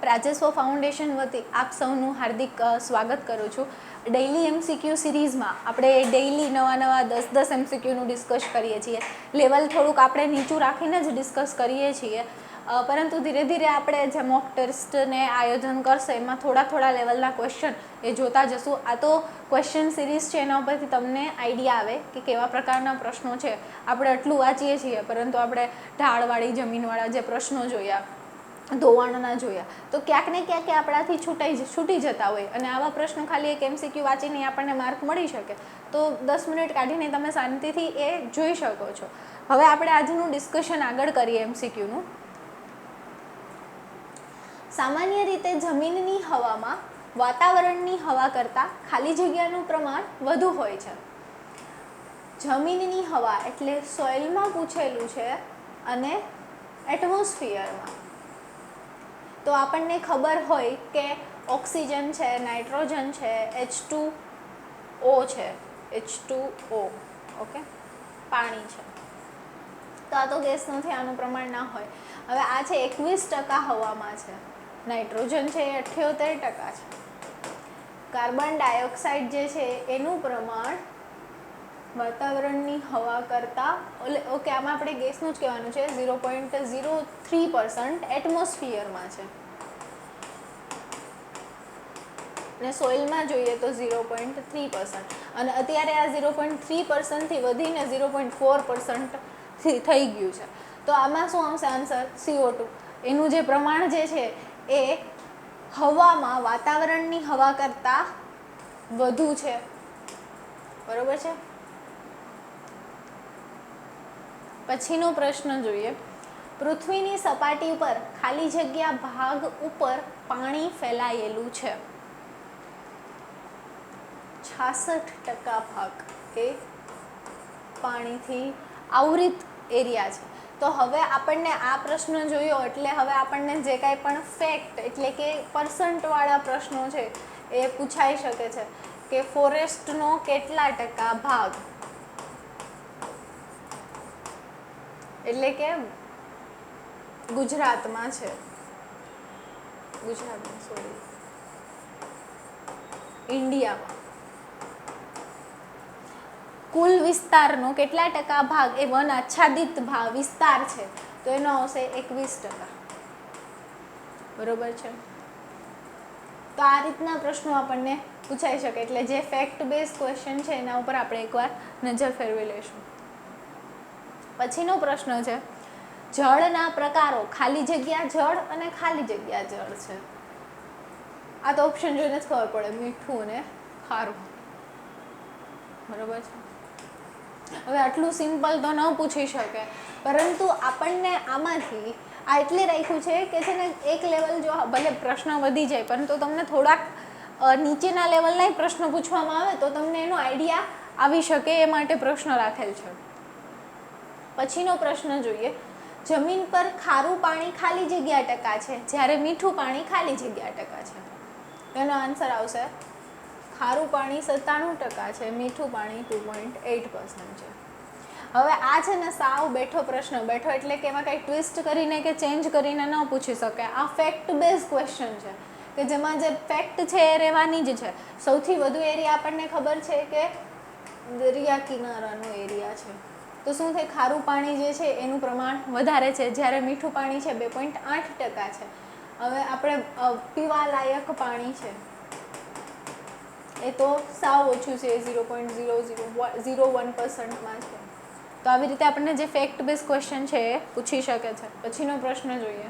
રાજસ્વ foundation વતી આપ સૌનું હાર્દિક સ્વાગત કરું છું. ડેઇલી MCQ સિરીઝમાં આપણે ડેઇલી નવા 10 MCQનું ડિસ્કસ કરીએ છીએ. લેવલ થોડુંક આપણે નીચું રાખીને જ ડિસ્કસ કરીએ છીએ, પરંતુ ધીરે ધીરે આપણે જે મોક ટેસ્ટને આયોજન કરશે એમાં થોડા લેવલના ક્વેશ્ચન એ જોતા જશું. આ તો ક્વેશ્ચન સિરીઝ છે, એના ઉપરથી તમને આઈડિયા આવે કે કેવા પ્રકારના પ્રશ્નો છે. આપણે આટલું વાંચીએ છીએ, પરંતુ આપણે ઢાળવાળી જમીનવાળા જે પ્રશ્નો જોયા, ધોવાણના જોયા, તો ક્યાંક ને ક્યાંક આપણાથી છૂટી જતા હોય, અને આવા પ્રશ્નો ખાલી એક MCQ વાંચીને આપણને માર્ક મળી શકે, તો 10 મિનિટ કાઢીને તમે શાંતિથી એ જોઈ શકો છો. હવે આપણે આજનું ડિસ્કશન આગળ કરીએ MCQનું. સામાન્ય રીતે જમીનની હવામાં વાતાવરણની હવા કરતાં ખાલી જગ્યાનું પ્રમાણ વધુ હોય છે. જમીનની હવા એટલે સોઇલમાં પૂછેલું છે, અને એટમોસ્ફિયરમાં તો આપણને ખબર હોય કે ઓક્સિજન છે, નાઇટ્રોજન છે, H2O છે, H2O, ઓકે, પાણી છે. તો આ તો ગેસ નથી, આનું પ્રમાણ ના હોય. હવે આ છે 21% હવામાં છે, નાઇટ્રોજન છે એ 78% છે. કાર્બન ડાયોક્સાઇડ જે છે એનું પ્રમાણ વાતાવરણની હવા કરતાં, ઓકે, આમાં આપણે ગેસનું જ કહેવાનું છે, 0.03% એટમોસ્ફિયરમાં છે, અને સોઇલમાં જોઈએ તો 0.3%, અને અત્યારે આ 0.3%થી વધીને 0.4% થઈ ગયું છે. તો આમાં શું આવશે આન્સર? CO2. એનું જે પ્રમાણ જે છે એ હવામાં વાતાવરણની હવા કરતાં વધુ છે, બરોબર છે. પછીનો પ્રશ્ન જોઈએ. પૃથ્વીની સપાટી ઉપર ખાલી જગ્યા ભાગ ઉપર પાણી ફેલાયેલું છે. 66% ભાગ એ પાણીથી આવૃત એરિયા છે. તો હવે આપણને આ પ્રશ્ન જોયો એટલે હવે આપણને જે કાંઈ પણ ફેક્ટ એટલે કે પર્સન્ટવાળા પ્રશ્નો છે એ પૂછાઈ શકે છે કે ફોરેસ્ટનો કેટલા ટકા ભાગ, એટલે કે ગુજરાતમાં છે, ઇન્ડિયામાં કુલ વિસ્તારનો કેટલા ટકા ભાગ એ વન આચ્છાદિત વિસ્તાર છે, તો એનો આવશે 21%, બરોબર છે. તો આ રીતના પ્રશ્નો આપણને પૂછાઈ શકે, એટલે જે ફેક્ટ બેઝ ક્વેશ્ચન છે એના ઉપર આપણે એકવાર નજર ફેરવી લઈશું. પછીનો પ્રશ્ન છે, જળના પ્રકારો. ખાલી જગ્યા જળ અને ખાલી જગ્યા જળ છે. આ તો ઓપ્શન જોઈને જ ખબર પડે, મીઠું અને ખારું, બરોબર છે. હવે આટલું સિમ્પલ તો ન પૂછી શકે, પરંતુ આપણને આમાંથી આ એટલે રાખ્યું છે કે છે ને એક લેવલ જો ભલે પ્રશ્ન વધી જાય, પરંતુ તમને થોડાક નીચેના લેવલના પ્રશ્નો પૂછવામાં આવે તો તમને એનો આઈડિયા આવી શકે, એ માટે પ્રશ્ન રાખેલ છે. પછીનો પ્રશ્ન જોઈએ. જમીન પર ખારું પાણી ખાલી જગ્યા ટકા છે, જ્યારે મીઠું પાણી ખાલી જગ્યા ટકા છે. એનો આન્સર આવશે ખારું પાણી 97% છે, મીઠું પાણી 2.8% છે. હવે આ છે ને સાવ બેઠો પ્રશ્ન, બેઠો એટલે કે એમાં કંઈ ટ્વિસ્ટ કરીને કે ચેન્જ કરીને ન પૂછી શકે. આ ફેક્ટ બેઝ ક્વેશ્ચન છે કે જેમાં જે ફેક્ટ છે એ રહેવાની જ છે. સૌથી વધુ એરિયા આપણને ખબર છે કે દરિયા કિનારાનો એરિયા છે, તો શું થાય, ખારું પાણી જે છે એનું પ્રમાણ વધારે છે, જ્યારે મીઠું પાણી છે 2.8% છે. હવે આપણે પીવા લાયક પાણી છે એ તો સાવ ઓછું છે, 0.0001%માં છે. તો આવી રીતે આપણને જે ફેક્ટ બેઝ ક્વેશ્ચન છે એ પૂછી શકે છે. પછીનો પ્રશ્ન જોઈએ.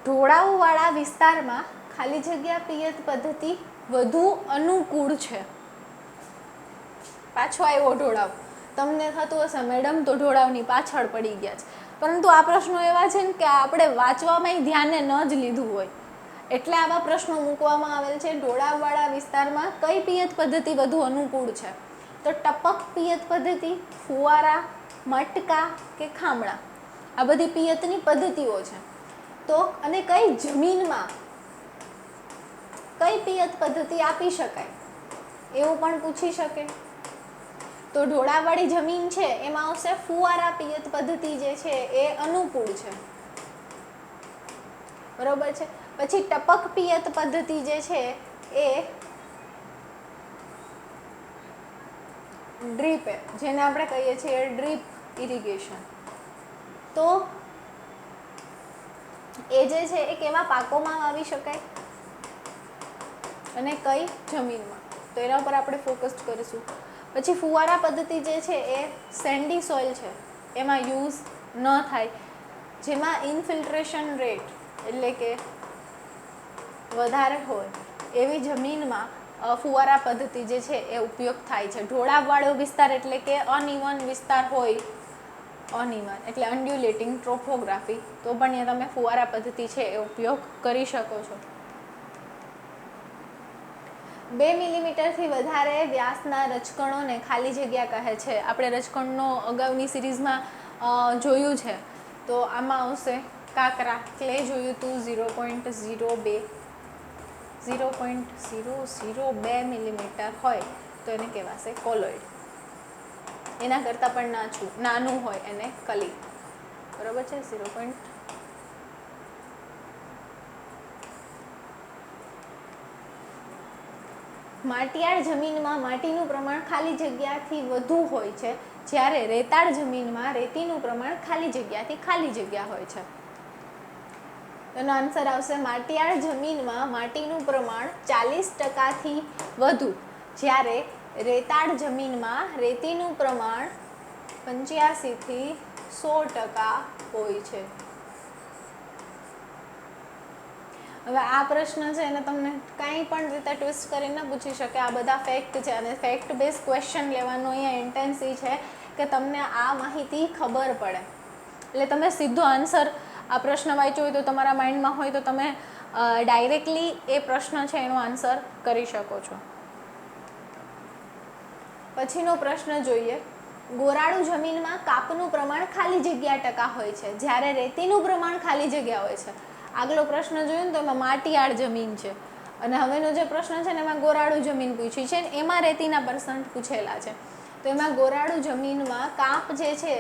ઢોળાવવાળા વિસ્તારમાં ખાલી જગ્યા પિયત પદ્ધતિ વધુ અનુકૂળ છે. પાછો આવ્યો ઢોળાવ. તમને થતું હશે મેડમ તો ઢોળાવની પાછળ પડી ગયા છે, પરંતુ આ પ્રશ્નો એવા છે ને કે આપણે વાંચવામાં ધ્યાને ન જ લીધું હોય, એટલે આવા પ્રશ્નો મૂકવામાં આવેલ છે. ઢોળાવવાળા વિસ્તારમાં કઈ પિયત પદ્ધતિ વધુ અનુકૂળ છે? તો ટપક પિયત પદ્ધતિ, ફુવારા, મટકા કે ખામણા, આ બધી પિયતની પદ્ધતિઓ છે. તો અને કઈ જમીનમાં કઈ પિયત પદ્ધતિ આપી શકાય એવું પણ પૂછી શકે. તો ઢોળાવવાળી જમીન છે એમાં આવશે ફુવારા પિયત પદ્ધતિ જે છે એ અનુકૂળ છે, બરોબર છે. પછી ટપક પિયત પદ્ધતિ જે છે એ ડ્રીપ, જેને આપણે કહીએ છીએ ડ્રીપ ઇરિગેશન. તો એ જે છે એ કેવા પાકોમાં વાવી શકાય અને કઈ જમીનમાં, તો એના ઉપર આપણે ફોકસ કરીશું. પછી ફુવારા પદ્ધતિ જે છે એ સેન્ડી સોઇલ છે એમાં યુઝ ન થાય, જેમાં ઇન્ફિલ્ટ્રેશન રેટ એટલે કે વધારે હોય એવી જમીનમાં ફુવારા પદ્ધતિ જે છે એ ઉપયોગ થાય છે. ઢોળાવવાળો વિસ્તાર એટલે કે અનઇવન વિસ્તાર હોય, અનઇવન એટલે અન્ડ્યુલેટિંગ ટ્રોપોગ્રાફી, તો પણ અહીંયા તમે ફુવારા પદ્ધતિ છે એ ઉપયોગ કરી શકો છો. 2 મિલીમીટરથી વધારે વ્યાસના રજકણોને ખાલી જગ્યા કહે છે. આપણે રજકણનો અગાઉની સિરીઝમાં જોયું છે, તો આમાં આવશે કાંકરા, ક્લે જોયું હતું 0.002 મિલીમીટર હોય તો એને કહેવાશે કોલોઇડ. એના કરતાં પણ નાનું હોય એને કલી. બરાબર છે. 0. માટીયાળ જમીનમાં માટીનું પ્રમાણ ખાલી જગ્યાથી વધુ હોય છે, જ્યારે રેતાળ જમીનમાં રેતીનું પ્રમાણ ખાલી જગ્યાથી ખાલી જગ્યા હોય છે. એનો આન્સર આવશે માટીયાળ જમીનમાં માટીનું પ્રમાણ 40%થી વધુ, જ્યારે રેતાળ જમીનમાં રેતીનું પ્રમાણ 85થી 100% હોય છે. હવે આ પ્રશ્ન છે એને તમને કાંઈ પણ રીતે ટ્વિસ્ટ કરીને પૂછી શકે. આ બધા ફેક્ટ છે અને ફેક્ટ બેઝ ક્વેશ્ચન લેવાનો અહીંયા ઇન્ટેન્સી છે કે તમને આ માહિતી ખબર પડે. એટલે તમે સીધો આન્સર, આ પ્રશ્ન વાંચ્યો હોય તો તમારા માઇન્ડમાં હોય તો તમે ડાયરેક્ટલી એ પ્રશ્ન છે એનો આન્સર કરી શકો છો. પછીનો પ્રશ્ન જોઈએ. ગોરાળુ જમીનમાં કાપનું પ્રમાણ ખાલી જગ્યા ટકા હોય છે, જ્યારે રેતીનું પ્રમાણ ખાલી જગ્યા હોય છે. આગલો પ્રશ્ન જોયો ને તો એમાં માટીયાળ જમીન છે, અને હવેનો જે પ્રશ્ન છે ને એમાં ગોરાળુ જમીન પૂછી છે ને એમાં રેતીના % પૂછેલા છે. તો એમાં ગોરાળુ જમીનમાં કાપ જે છે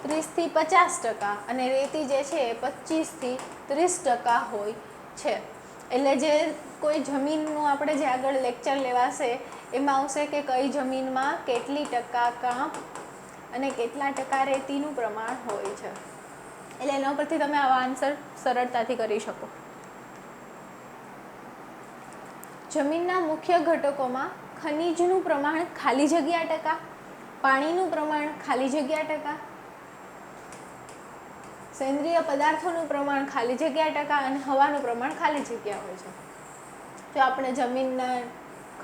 30થી 50% અને રેતી જે છે 25થી 30% હોય છે. એટલે જે કોઈ જમીનનું આપણે જે આગળ લેક્ચર લેવાશે એમાં આવશે કે કઈ જમીનમાં કેટલી ટકા કાપ અને કેટલા ટકા રેતીનું પ્રમાણ હોય છે. એટલે એના પરથી તમે આવા આન્સર સરળતાથી કરી શકો. જમીનના મુખ્ય ઘટકોમાં ખનિજનું પ્રમાણ ખાલી જગ્યા ટકા, પાણીનું પ્રમાણ ખાલી જગ્યા ટકા, સેન્દ્રિય પદાર્થોનું પ્રમાણ ખાલી જગ્યા ટકા અને હવાનું પ્રમાણ ખાલી જગ્યા હોય છે. જો આપણે જમીનને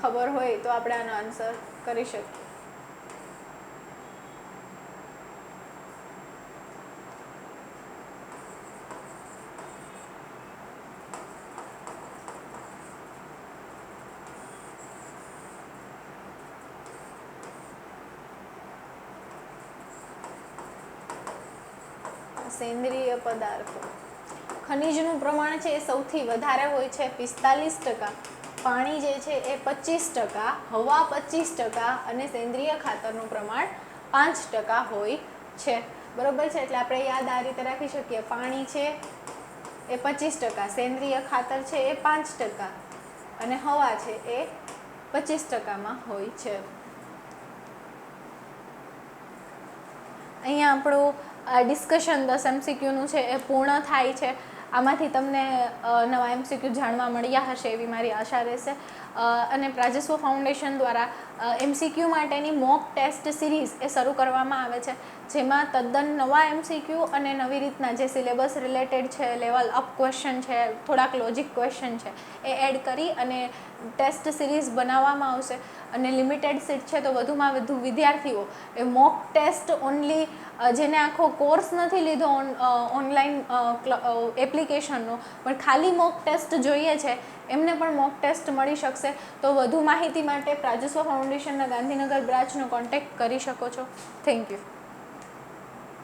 ખબર હોય તો આપણે આનો આન્સર કરી શકીએ. સેન્દ્રિય પદાર્થો, ખનિજનું પ્રમાણ છે એ સૌથી વધારે હોય છે 45%, પાણી જે છે એ 25%, હવા 25% અને સેન્દ્રિય ખાતરનું પ્રમાણ 5% હોય છે. બરોબર છે. એટલે આપણે યાદ આ રીતે રાખી શકીએ. પાણી છે એ 25%, સેન્દ્રિય ખાતર છે એ 5% અને હવા છે એ 25%માં હોય છે. અહીંયા આપણું ડિસ્કશન 10 MCQનું છે એ પૂર્ણ થાય છે. આમાંથી તમને નવા MCQ જાણવા મળ્યા હશે એવી મારી આશા રહેશે. અને પ્રાજસ્વ ફાઉન્ડેશન દ્વારા MCQ માટેની મોક ટેસ્ટ સિરીઝ એ શરૂ કરવામાં આવે છે, જેમાં તદ્દન નવા MCQ અને નવી રીતના જે સિલેબસ રિલેટેડ છે, લેવલ અપ ક્વેશ્ચન છે, થોડાક લોજિક ક્વેશ્ચન છે એ એડ કરી અને ટેસ્ટ સિરીઝ બનાવવામાં આવશે. અને લિમિટેડ સીટ છે તો વધુમાં વધુ વિદ્યાર્થીઓ એ મોક ટેસ્ટ ઓનલી, જેને આખો કોર્સ નથી લીધો ઓનલાઈન એપ્લિકેશનનો, પણ ખાલી મોક ટેસ્ટ જોઈએ છે એમને પણ મોક ટેસ્ટ મળી શકશે. તો વધુ માહિતી માટે પ્રાજસ્વ ફાઉન્ડેશનના ગાંધીનગર બ્રાન્ચનો કોન્ટેક્ટ કરી શકો છો. Thank you.